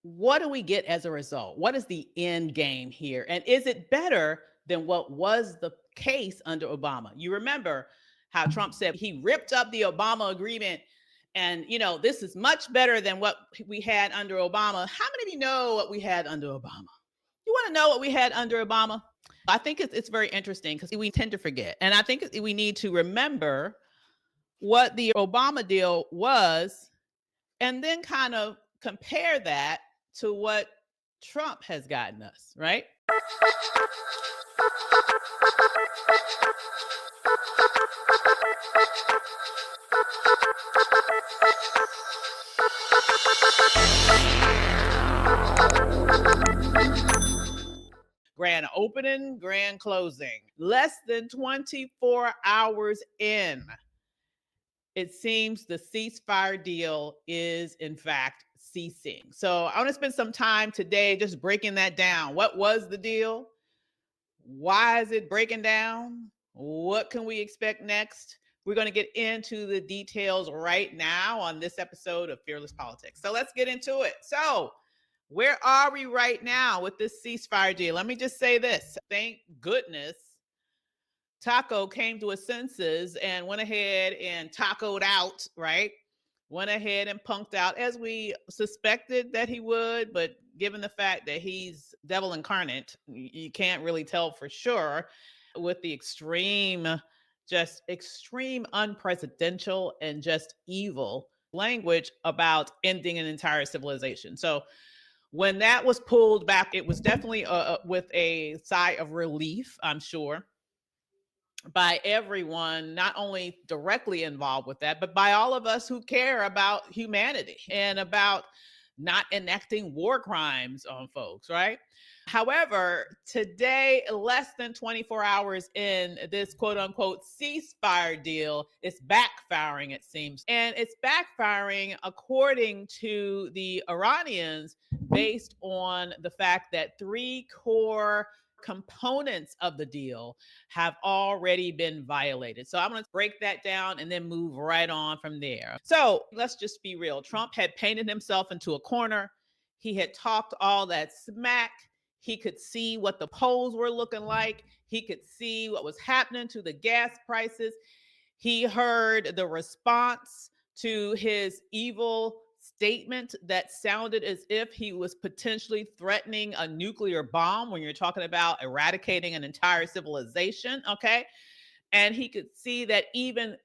What do we get as a result? What is the end game here? And is it better than what was the case under Obama? You remember how Trump said he ripped up the Obama agreement and, this is much better than what we had under Obama. How many of you know what we had under Obama? You want to know what we had under Obama? I think it's very interesting because we tend to forget. And I think we need to remember what the Obama deal was and then kind of compare that to what Trump has gotten us, right? Grand opening, grand closing. Less than 24 hours in, it seems the ceasefire deal is, in fact, ceasing. So I want to spend some time today just breaking that down. What was the deal? Why is it breaking down? What can we expect next? We're going to get into the details right now on this episode of Fearless Politics. So let's get into it. So, where are we right now with this ceasefire deal? Let me just say this. Thank goodness Taco came to his senses and went ahead and tacoed out, right? Went ahead and punked out as we suspected that he would, but given the fact that he's devil incarnate, you can't really tell for sure with the extreme unpresidential and just evil language about ending an entire civilization. So when that was pulled back, it was definitely with a sigh of relief, I'm sure, by everyone, not only directly involved with that, but by all of us who care about humanity and about not enacting war crimes on folks, right? However, today, less than 24 hours in, this quote unquote ceasefire deal is backfiring, it seems. And it's backfiring according to the Iranians based on the fact that three core components of the deal have already been violated. So I'm going to break that down and then move right on from there. So let's just be real. Trump had painted himself into a corner. He had talked all that smack. He could see what the polls were looking like. He could see what was happening to the gas prices. He heard the response to his evil statement that sounded as if he was potentially threatening a nuclear bomb when you're talking about eradicating an entire civilization, okay? And he could see that even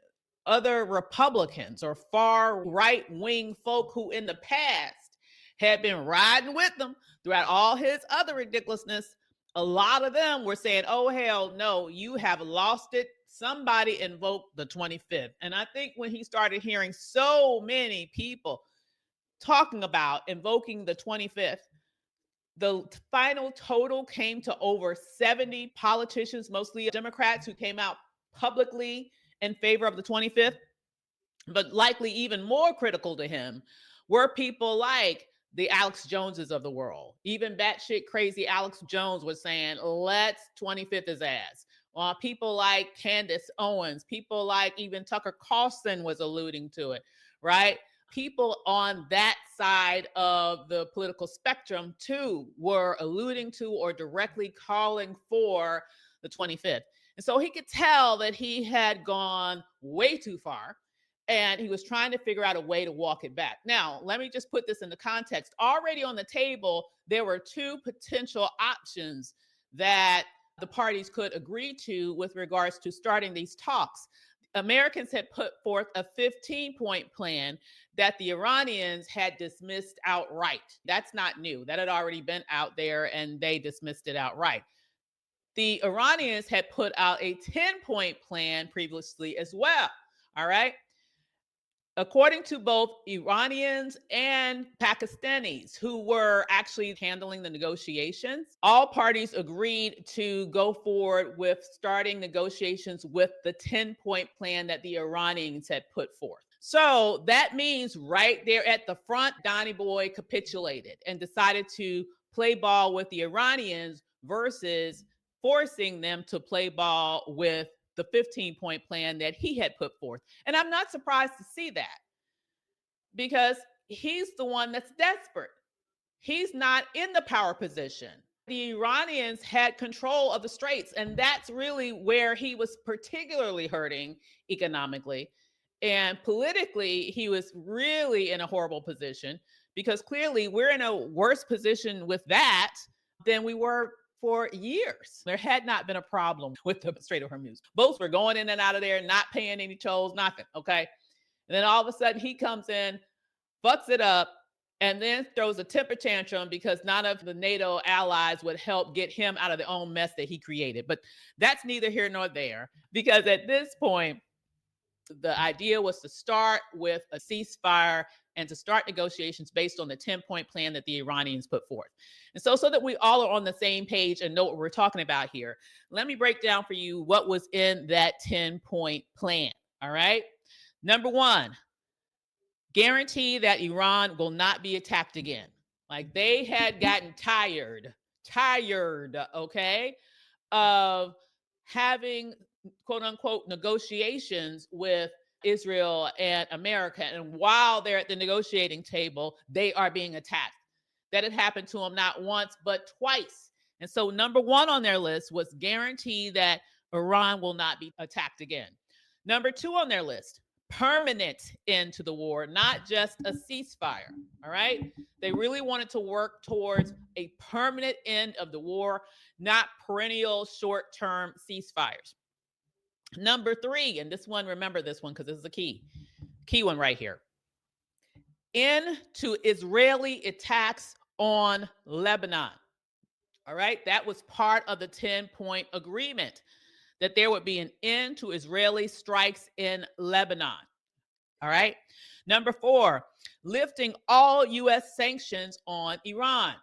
other Republicans or far right wing folk who in the past had been riding with them throughout all his other ridiculousness, a lot of them were saying, oh, hell no, you have lost it. Somebody invoked the 25th. And I think when he started hearing so many people talking about invoking the 25th, the final total came to over 70 politicians, mostly Democrats, who came out publicly in favor of the 25th. But likely even more critical to him were people like the Alex Joneses of the world. Even batshit crazy Alex Jones was saying, let's 25th his ass. People like Candace Owens, people like even Tucker Carlson was alluding to it, right? People on that side of the political spectrum too were alluding to or directly calling for the 25th. And so he could tell that he had gone way too far and he was trying to figure out a way to walk it back. Now, let me just put this into context. Already on the table, there were two potential options that the parties could agree to with regards to starting these talks. Americans had put forth a 15-point plan that the Iranians had dismissed outright. That's not new. That had already been out there and they dismissed it outright. The Iranians had put out a 10-point plan previously as well. All right. According to both Iranians and Pakistanis who were actually handling the negotiations, all parties agreed to go forward with starting negotiations with the 10-point plan that the Iranians had put forth. So that means right there at the front, Donnie Boy capitulated and decided to play ball with the Iranians versus forcing them to play ball with the 15-point plan that he had put forth. And I'm not surprised to see that because he's the one that's desperate. He's not in the power position. The Iranians had control of the straits, and that's really where he was particularly hurting economically. And politically, he was really in a horrible position because clearly we're in a worse position with that than we were for years. There had not been a problem with the Strait of Hormuz. Boats were going in and out of there, not paying any tolls, nothing. Okay. And then all of a sudden he comes in, fucks it up, and then throws a temper tantrum because none of the NATO allies would help get him out of the own mess that he created. But that's neither here nor there, because at this point, the idea was to start with a ceasefire and to start negotiations based on the 10-point plan that the Iranians put forth. And so that we all are on the same page and know what we're talking about here, let me break down for you what was in that 10-point plan. All right. Number one, guarantee that Iran will not be attacked again. Like they had gotten tired, okay, of having quote unquote negotiations with Israel and America. And while they're at the negotiating table, they are being attacked. That had happened to them not once, but twice. And so number one on their list was guarantee that Iran will not be attacked again. Number two on their list, permanent end to the war, not just a ceasefire. All right. They really wanted to work towards a permanent end of the war, not perennial short-term ceasefires. Number three, and this one, remember this one because this is a key one right here. End to Israeli attacks on Lebanon. All right. That was part of the 10-point agreement, that there would be an end to Israeli strikes in Lebanon. All right. Number four, lifting all U.S. sanctions on Iran.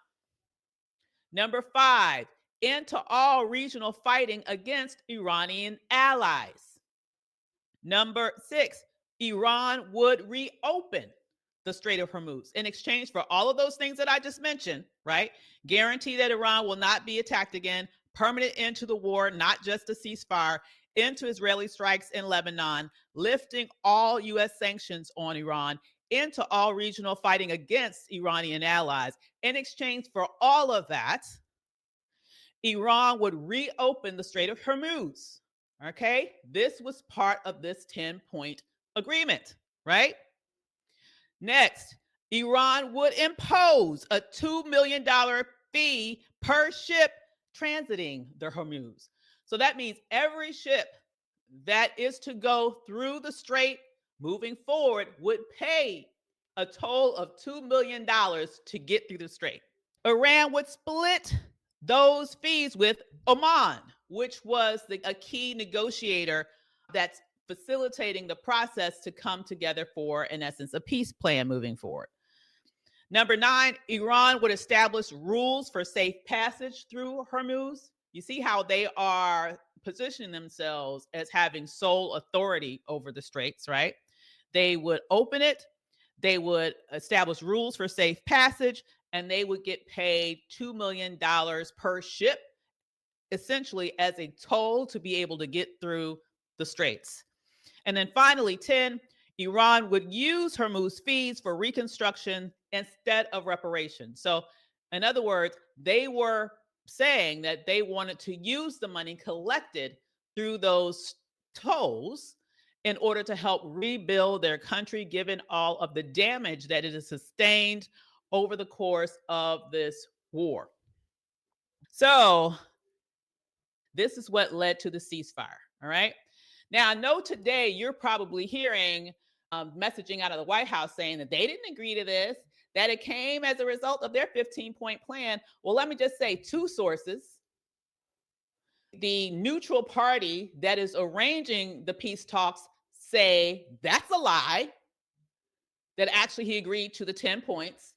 Number five, end to all regional fighting against Iranian allies. Number six, Iran would reopen the Strait of Hormuz in exchange for all of those things that I just mentioned, right? Guarantee that Iran will not be attacked again, permanent end to the war, not just a ceasefire, end to Israeli strikes in Lebanon, lifting all U.S. sanctions on Iran, into all regional fighting against Iranian allies. In exchange for all of that, Iran would reopen the Strait of Hormuz. Okay, this was part of this 10-point agreement, right? Next, Iran would impose a $2 million fee per ship transiting the Hormuz. So that means every ship that is to go through the strait moving forward would pay a total of $2 million to get through the strait. Iran would split those fees with Oman, which was a key negotiator that's facilitating the process to come together for, in essence, a peace plan moving forward. Number nine, Iran would establish rules for safe passage through Hormuz. You see how they are positioning themselves as having sole authority over the straits, right? They would open it, they would establish rules for safe passage, and they would get paid $2 million per ship, essentially as a toll to be able to get through the straits. And then finally, 10, Iran would use Hormuz fees for reconstruction instead of reparations. So in other words, they were saying that they wanted to use the money collected through those tolls in order to help rebuild their country, given all of the damage that it has sustained over the course of this war. So this is what led to the ceasefire. All right. Now, I know today you're probably hearing messaging out of the White House saying that they didn't agree to this, that it came as a result of their 15-point plan. Well, let me just say two sources. The neutral party that is arranging the peace talks say that's a lie, that actually he agreed to the 10 points.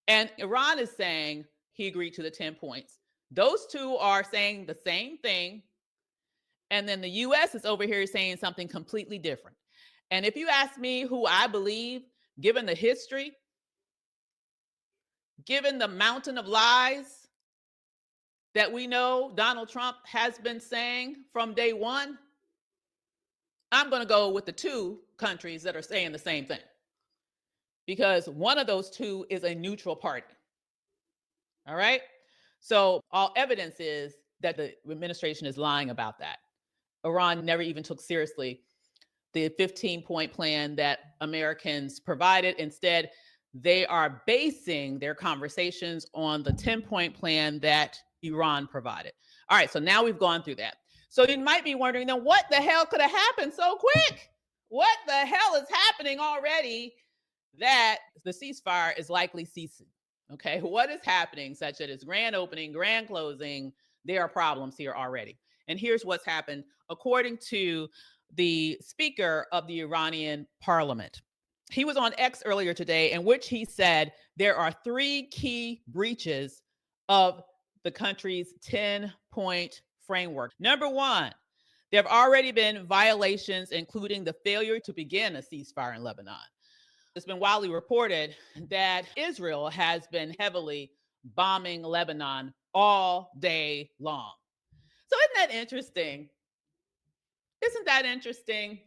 And Iran is saying he agreed to the 10 points. Those two are saying the same thing. And then the U.S. is over here saying something completely different. And if you ask me who I believe, given the history, given the mountain of lies that we know Donald Trump has been saying from day one, I'm going to go with the two countries that are saying the same thing. Because one of those two is a neutral party. All right. So all evidence is that the administration is lying about that. Iran never even took seriously the 15-point plan that Americans provided. Instead, they are basing their conversations on the 10-point plan that Iran provided. All right, so now we've gone through that. So you might be wondering, then what the hell could have happened so quick? What the hell is happening already that the ceasefire is likely ceasing? Okay, what is happening such that it's grand opening, grand closing? There are problems here already. And here's what's happened according to the speaker of the Iranian parliament. He was on X earlier today, in which he said there are three key breaches of the country's 10-point framework. Number one, there have already been violations, including the failure to begin a ceasefire in Lebanon. It's been widely reported that Israel has been heavily bombing Lebanon all day long. So, isn't that interesting? Isn't that interesting?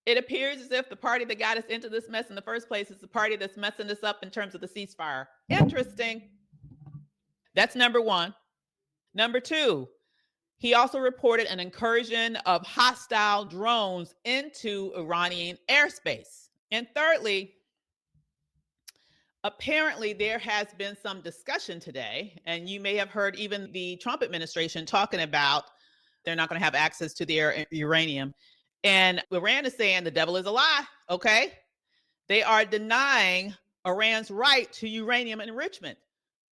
It appears as if the party that got us into this mess in the first place is the party that's messing us up in terms of the ceasefire. Interesting. That's number one. Number two, he also reported an incursion of hostile drones into Iranian airspace. And thirdly, apparently there has been some discussion today, and you may have heard even the Trump administration talking about they're not going to have access to their uranium. And Iran is saying the devil is a lie, okay? They are denying Iran's right to uranium enrichment.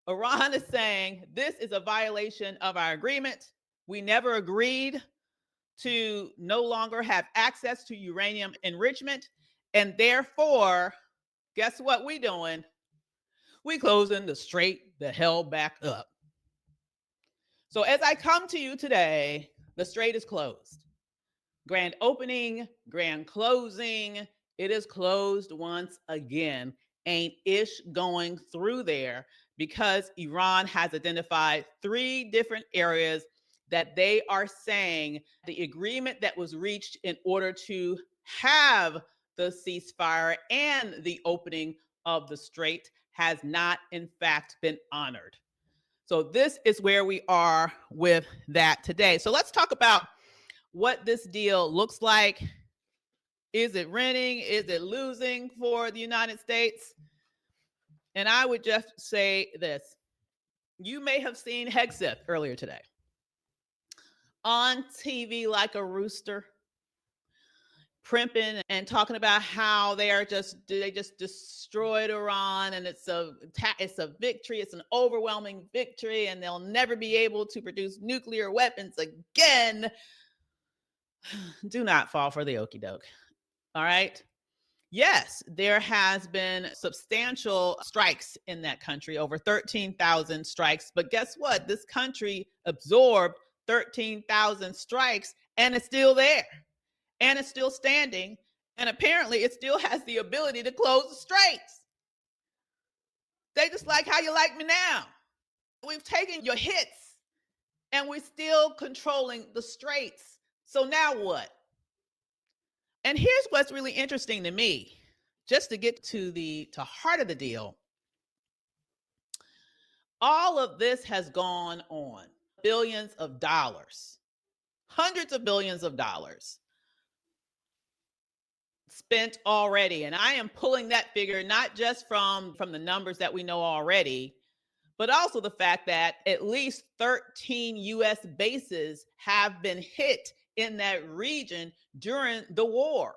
Iran is saying this is a violation of our agreement. We never agreed to no longer have access to uranium enrichment. And therefore, guess what we doing? We closing the strait the hell back up. So as I come to you today, the strait is closed. Grand opening, grand closing. It is closed once again. Ain't ish going through there because Iran has identified three different areas that they are saying the agreement that was reached in order to have the ceasefire and the opening of the strait has not, in fact, been honored. So this is where we are with that today. So let's talk about what this deal looks like. Is it winning? Is it losing for the United States? And I would just say this. You may have seen Hegseth earlier today on TV like a rooster, primping and talking about how they just destroyed Iran and it's a victory, it's an overwhelming victory, and they'll never be able to produce nuclear weapons again. Do not fall for the okie doke. All right. Yes, there has been substantial strikes in that country, over 13,000 strikes. But guess what? This country absorbed 13,000 strikes and it's still there and it's still standing. And apparently it still has the ability to close the straits. They just like how you like me now. We've taken your hits and we're still controlling the straits. So now what? And here's what's really interesting to me, just to get to the heart of the deal. All of this has gone on. Billions of dollars, hundreds of billions of dollars spent already. And I am pulling that figure not just from the numbers that we know already, but also the fact that at least 13 US bases have been hit in that region during the war.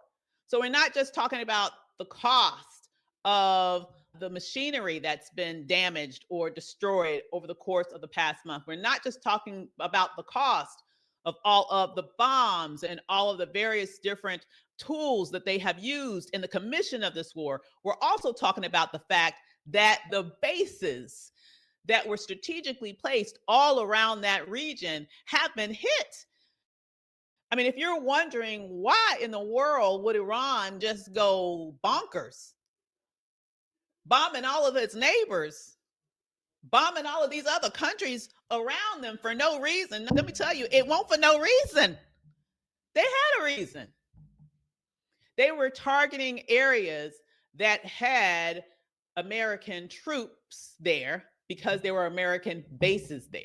So we're not just talking about the cost of the machinery that's been damaged or destroyed over the course of the past month. We're not just talking about the cost of all of the bombs and all of the various different tools that they have used in the commission of this war. We're also talking about the fact that the bases that were strategically placed all around that region have been hit. I mean, if you're wondering why in the world would Iran just go bonkers, bombing all of its neighbors, bombing all of these other countries around them for no reason, let me tell you, it won't for no reason. They had a reason. They were targeting areas that had American troops there because there were American bases there.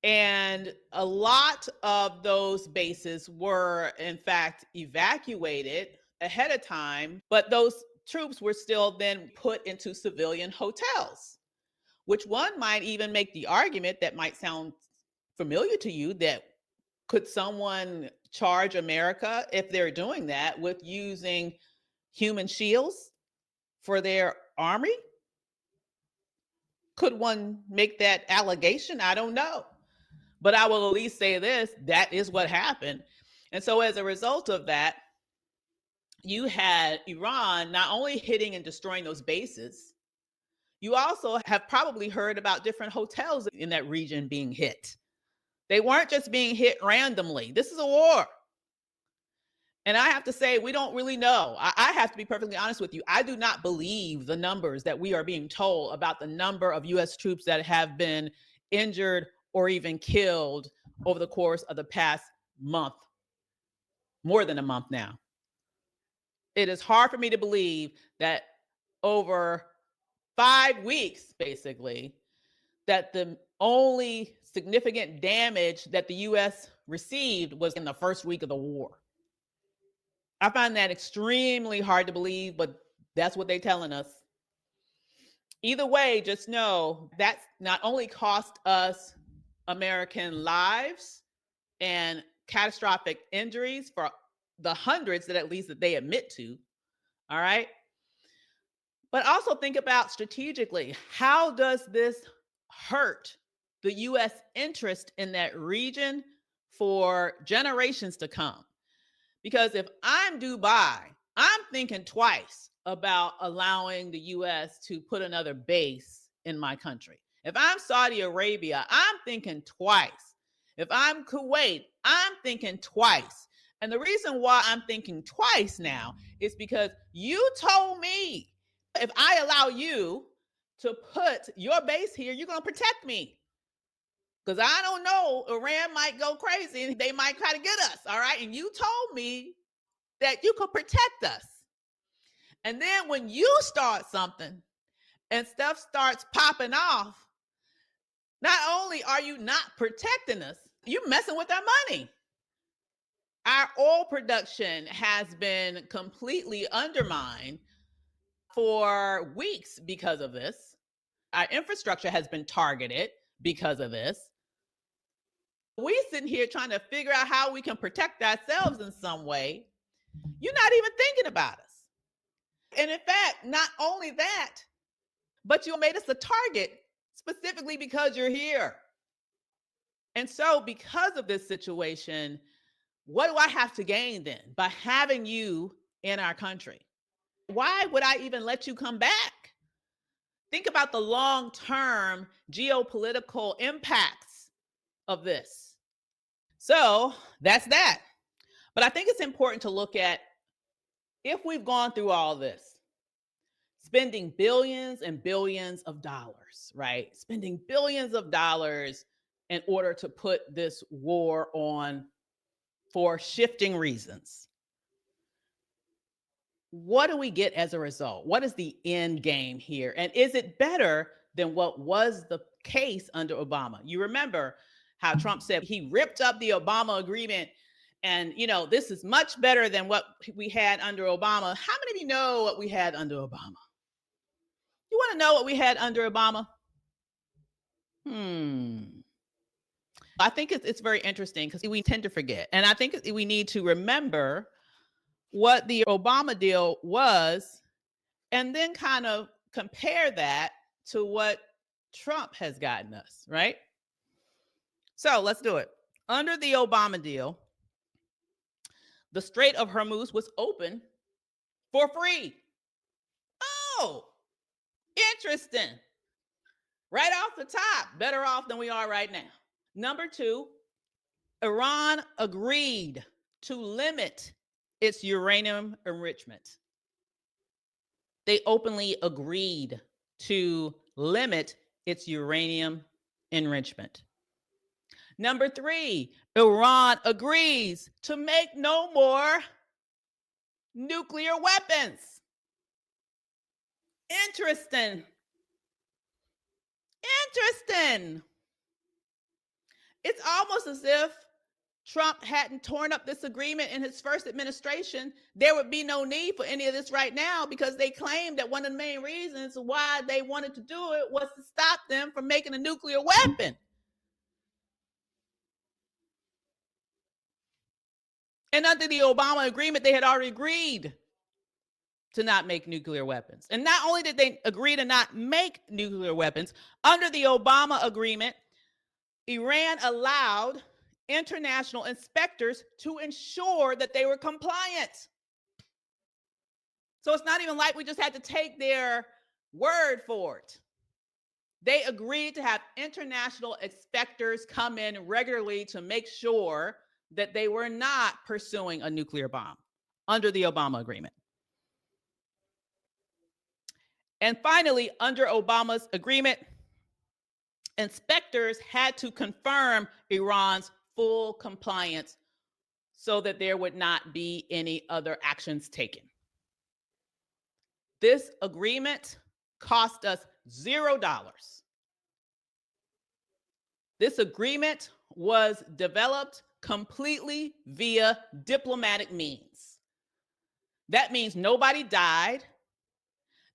And a lot of those bases were, in fact, evacuated ahead of time, but those troops were still then put into civilian hotels, which one might even make the argument that might sound familiar to you that could someone charge America, if they're doing that, with using human shields for their army? Could one make that allegation? I don't know. But I will at least say this, that is what happened. And so as a result of that, you had Iran not only hitting and destroying those bases, you also have probably heard about different hotels in that region being hit. They weren't just being hit randomly. This is a war. And I have to say, we don't really know. I have to be perfectly honest with you. I do not believe the numbers that we are being told about the number of U.S. troops that have been injured or even killed over the course of the past month, more than a month now. It is hard for me to believe that over 5 weeks, basically, that the only significant damage that the U.S. received was in the first week of the war. I find that extremely hard to believe, but that's what they're telling us. Either way, just know that's not only cost us American lives and catastrophic injuries for the hundreds that at least that they admit to, all right? But also think about strategically, how does this hurt the U.S. interest in that region for generations to come? Because if I'm Dubai, I'm thinking twice about allowing the U.S. to put another base in my country. If I'm Saudi Arabia, I'm thinking twice. If I'm Kuwait, I'm thinking twice. And the reason why I'm thinking twice now is because you told me if I allow you to put your base here, you're going to protect me. Because I don't know, Iran might go crazy and they might try to get us. All right. And you told me that you could protect us. And then when you start something and stuff starts popping off, not only are you not protecting us, you're messing with our money. Our oil production has been completely undermined for weeks because of this. Our infrastructure has been targeted because of this. We sitting here trying to figure out how we can protect ourselves in some way. You're not even thinking about us. And in fact, not only that, but you made us a target specifically because you're here. And so because of this situation, what do I have to gain then by having you in our country? Why would I even let you come back? Think about the long-term geopolitical impacts of this. So that's that. But I think it's important to look at, if we've gone through all this, spending billions and billions of dollars, right? Spending billions of dollars in order to put this war on for shifting reasons. What do we get as a result? What is the end game here? And is it better than what was the case under Obama? You remember how Trump said he ripped up the Obama agreement and, this is much better than what we had under Obama. How many of you know what we had under Obama? You want to know what we had under Obama? I think it's very interesting because we tend to forget. And I think we need to remember what the Obama deal was and then kind of compare that to what Trump has gotten us, right? So let's do it. Under the Obama deal, the Strait of Hormuz was open for free. Oh, interesting. Right off the top, better off than we are right now. Number two, Iran agreed to limit its uranium enrichment. They openly agreed to limit its uranium enrichment. Number three, Iran agrees to make no more nuclear weapons. Interesting. Interesting. It's almost as if Trump hadn't torn up this agreement in his first administration, there would be no need for any of this right now, because they claimed that one of the main reasons why they wanted to do it was to stop them from making a nuclear weapon. And under the Obama agreement, they had already agreed to not make nuclear weapons. And not only did they agree to not make nuclear weapons, under the Obama agreement, Iran allowed international inspectors to ensure that they were compliant. So it's not even like we just had to take their word for it. They agreed to have international inspectors come in regularly to make sure that they were not pursuing a nuclear bomb under the Obama agreement. And finally, under Obama's agreement, inspectors had to confirm Iran's full compliance so that there would not be any other actions taken. This agreement cost us $0. This agreement was developed completely via diplomatic means. That means nobody died.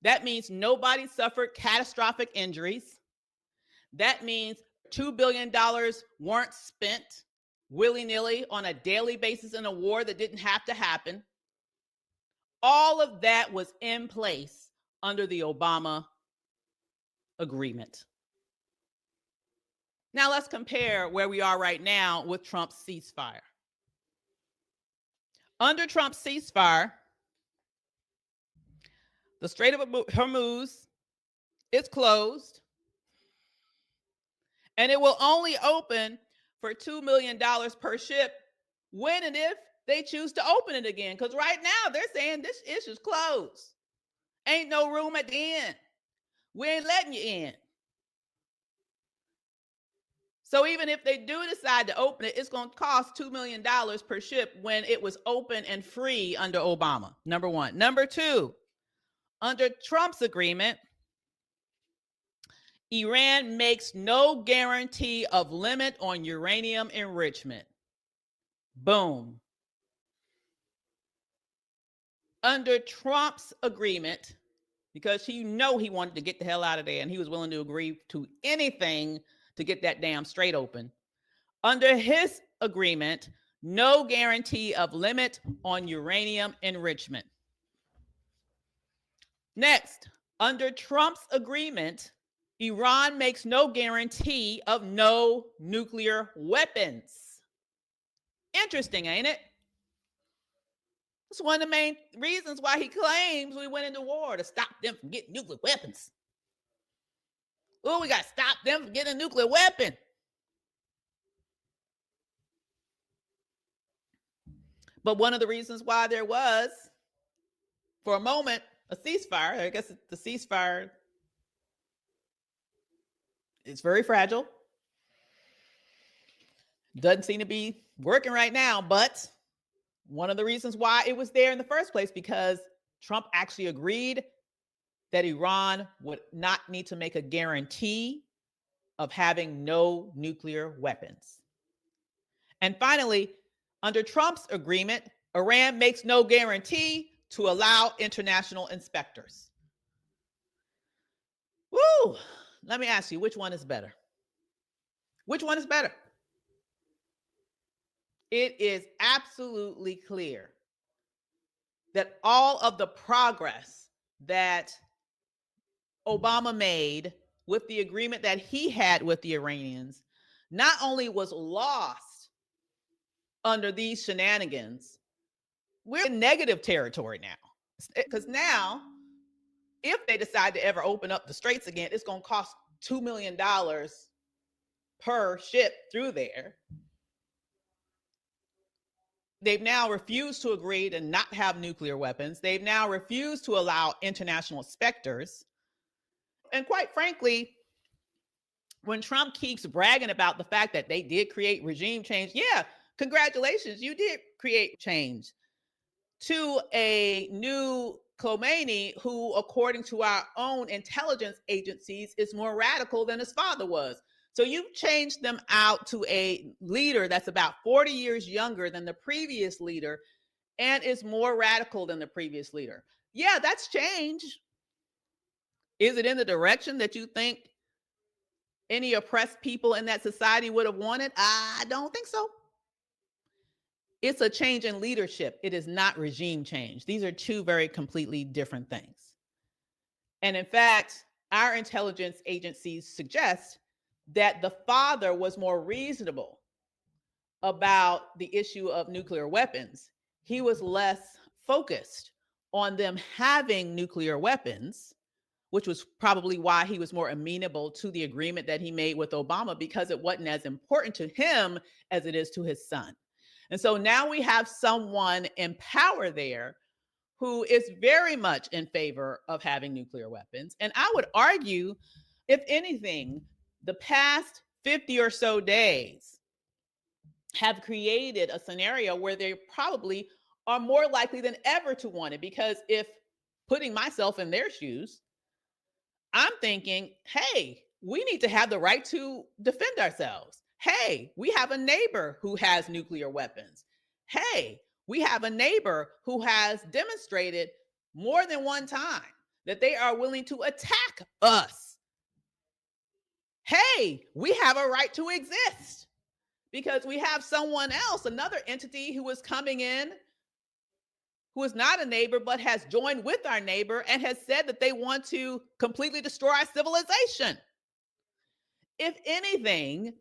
That means nobody suffered catastrophic injuries. That means $2 billion weren't spent willy-nilly on a daily basis in a war that didn't have to happen. All of that was in place under the Obama agreement. Now let's compare where we are right now with Trump's ceasefire. Under Trump's ceasefire, the Strait of Hormuz is closed, and it will only open for $2 million per ship when and if they choose to open it again. Because right now they're saying this issue's closed. Ain't no room at the end. We ain't letting you in. So even if they do decide to open it, it's going to cost $2 million per ship when it was open and free under Obama, number one. Number two, under Trump's agreement, Iran makes no guarantee of limit on uranium enrichment. Boom. Under Trump's agreement, because he wanted to get the hell out of there and he was willing to agree to anything to get that damn strait open. Under his agreement, no guarantee of limit on uranium enrichment. Next, under Trump's agreement, Iran makes no guarantee of no nuclear weapons. Interesting, ain't it? That's one of the main reasons why he claims we went into war, to stop them from getting nuclear weapons. Oh, we got to stop them from getting a nuclear weapon. But one of the reasons why there was, for a moment, a ceasefire, I guess the ceasefire is very fragile. Doesn't seem to be working right now, but one of the reasons why it was there in the first place, because Trump actually agreed that Iran would not need to make a guarantee of having no nuclear weapons. And finally, under Trump's agreement, Iran makes no guarantee to allow international inspectors. Woo! Let me ask you, which one is better? Which one is better? It is absolutely clear that all of the progress that Obama made with the agreement that he had with the Iranians not only was lost under these shenanigans, we're in negative territory now. Because now, if they decide to ever open up the straits again, it's going to cost $2 million per ship through there. They've now refused to agree to not have nuclear weapons. They've now refused to allow international inspectors. And quite frankly, when Trump keeps bragging about the fact that they did create regime change, yeah, congratulations, you did create change to a new Khomeini, who, according to our own intelligence agencies, is more radical than his father was. So you've changed them out to a leader that's about 40 years younger than the previous leader and is more radical than the previous leader. Yeah, that's change. Is it in the direction that you think any oppressed people in that society would have wanted? I don't think so. It's a change in leadership. It is not regime change. These are two very completely different things. And in fact, our intelligence agencies suggest that the father was more reasonable about the issue of nuclear weapons. He was less focused on them having nuclear weapons, which was probably why he was more amenable to the agreement that he made with Obama, because it wasn't as important to him as it is to his son. And so now we have someone in power there who is very much in favor of having nuclear weapons. And I would argue, if anything, the past 50 or so days have created a scenario where they probably are more likely than ever to want it. Because if putting myself in their shoes, I'm thinking, hey, we need to have the right to defend ourselves. Hey, we have a neighbor who has nuclear weapons. Hey, we have a neighbor who has demonstrated more than one time that they are willing to attack us. Hey, we have a right to exist because we have someone else, another entity who is coming in, who is not a neighbor, but has joined with our neighbor and has said that they want to completely destroy our civilization. If anything,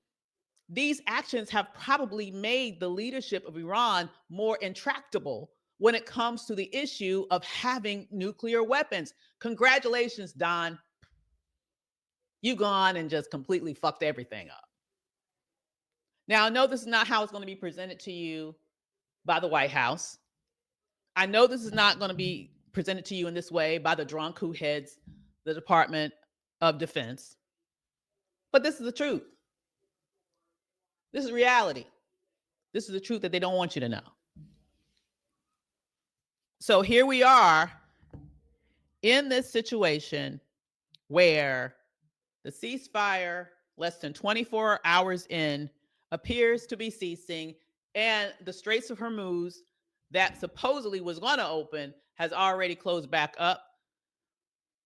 these actions have probably made the leadership of Iran more intractable when it comes to the issue of having nuclear weapons. Congratulations, Don. You gone and just completely fucked everything up. Now, I know this is not how it's going to be presented to you by the White House. I know this is not going to be presented to you in this way by the drunk who heads the Department of Defense. But this is the truth. This is reality. This is the truth that they don't want you to know. So here we are in this situation where the ceasefire, less than 24 hours in, appears to be ceasing, and the Straits of Hormuz that supposedly was going to open has already closed back up,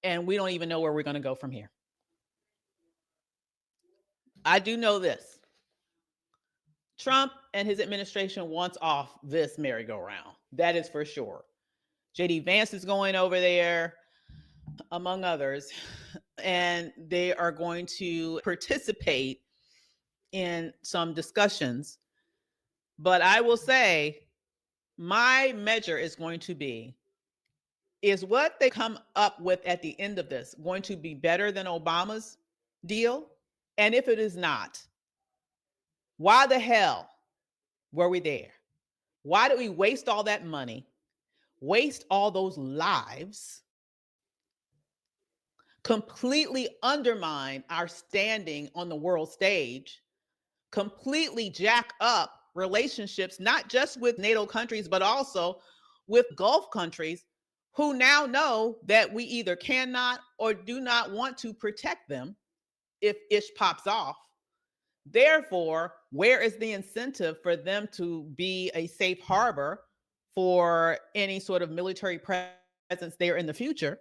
and we don't even know where we're going to go from here. I do know this. Trump and his administration wants off this merry-go-round. That is for sure. J.D. Vance is going over there, among others, and they are going to participate in some discussions. But I will say, my measure is going to be, is what they come up with at the end of this going to be better than Obama's deal? And if it is not, why the hell were we there? Why did we waste all that money, waste all those lives, completely undermine our standing on the world stage, completely jack up relationships, not just with NATO countries, but also with Gulf countries who now know that we either cannot or do not want to protect them if ish pops off. Therefore, where is the incentive for them to be a safe harbor for any sort of military presence there in the future?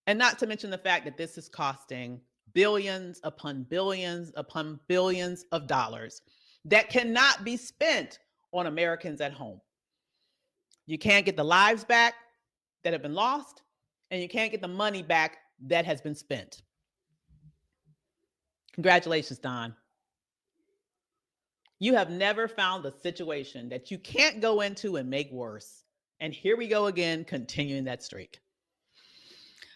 And not to mention the fact that this is costing billions upon billions upon billions of dollars that cannot be spent on Americans at home. You can't get the lives back that have been lost, and you can't get the money back that has been spent. Congratulations, Don. You have never found a situation that you can't go into and make worse. And here we go again, continuing that streak.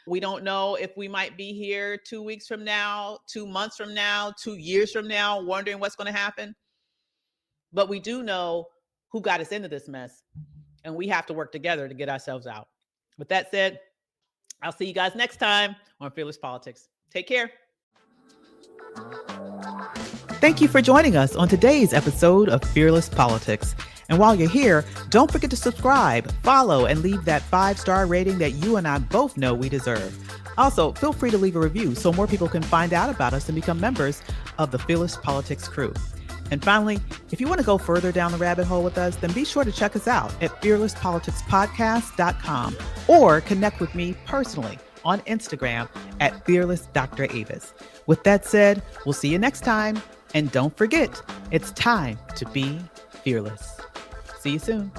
We don't know if we might be here 2 weeks from now, 2 months from now, 2 years from now, wondering what's going to happen. But we do know who got us into this mess, and we have to work together to get ourselves out. With that said, I'll see you guys next time on Fearless Politics. Take care. Thank you for joining us on today's episode of Fearless Politics. And while you're here, don't forget to subscribe, follow, and leave that 5-star rating that you and I both know we deserve. Also, feel free to leave a review so more people can find out about us and become members of the Fearless Politics crew. And finally, if you want to go further down the rabbit hole with us, then be sure to check us out at fearlesspoliticspodcast.com or connect with me personally on Instagram at fearless.Dr. With that said, we'll see you next time. And don't forget, it's time to be fearless. See you soon.